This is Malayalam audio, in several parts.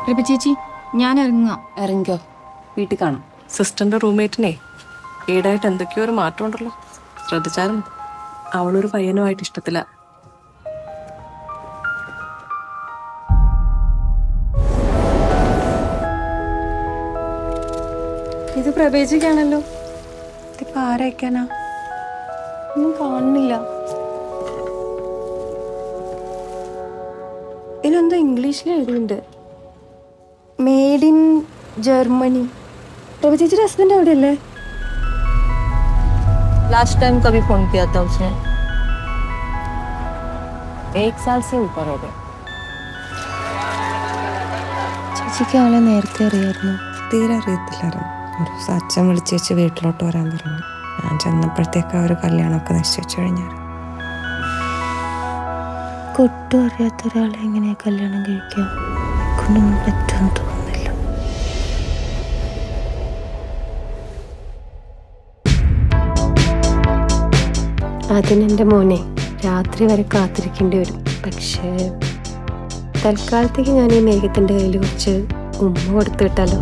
പ്രഭ ചേച്ചി, ഞാൻ ഇറങ്ങാം. ഇറങ്ങിക്കോ, വീട്ടിൽ കാണാം. സിസ്റ്ററിന്റെ റൂംമേറ്റിനെ ഈടായിട്ട് എന്തൊക്കെയോ ഒരു മാറ്റം ഉണ്ടല്ലോ, ശ്രദ്ധിച്ചായിരുന്നു? അവളൊരു പയ്യനുമായിട്ട് ഇഷ്ടത്തില്ല. ഇത് പ്രഭേജിക്കാണല്ലോ. ഇതിപ്പോ ആരയക്കാനാ? ഒന്നും കാണുന്നില്ല. ഇതിലെന്തോ ഇംഗ്ലീഷിൽ എഴുതിയിട്ടുണ്ട്, मेड इन जर्मनी. प्रभा ചേച്ചിയുടെ ഹസ്ബൻഡ് അവിടെയല്ലേ? लास्ट टाइम कभी फोन किया था उसने, 1 साल से ऊपर हो गया. ചേച്ചിക്ക് ആളെ നേരത്തെ അറിയായിരുന്നു? തീരെ അറിയത്തില്ലായിരുന്നു. ഒരു ദിവസം അച്ഛൻ വിളിച്ച് വെച്ച് വീട്ടിലോട്ട് വരാൻ പറഞ്ഞു. ഞാൻ ചെന്നപ്പോഴത്തേക്ക് അവർ കല്യാണമൊക്കെ നിശ്ചയിച്ചു കഴിഞ്ഞാൽ. ഒട്ടും അറിയാത്ത ഒരാളെ എങ്ങനെയാ കല്യാണം കഴിക്കാം? കൊണ്ടൊന്നും പറ്റുമെന്ന് തോന്നുന്നില്ല. അതിനെൻ്റെ മോനെ രാത്രി വരെ കാത്തിരിക്കേണ്ടി വരും. പക്ഷേ തൽക്കാലത്തേക്ക് ഞാൻ ഈ മേഘത്തിൻ്റെ കയ്യിൽ കുറച്ച് ഉമ്മ കൊടുത്തു വിട്ടാലോ?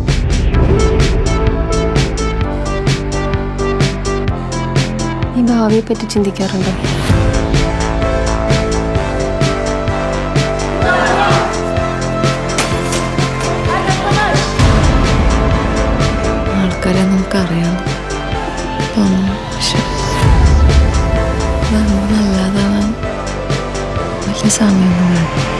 ഈ ഭാവിയെ പറ്റി ചിന്തിക്കാറുണ്ടോ? ആൾക്കാരെ നമുക്കറിയാം, പക്ഷെ നല്ലതാവാൻ വലിയ സമയമൊന്നും വേണം.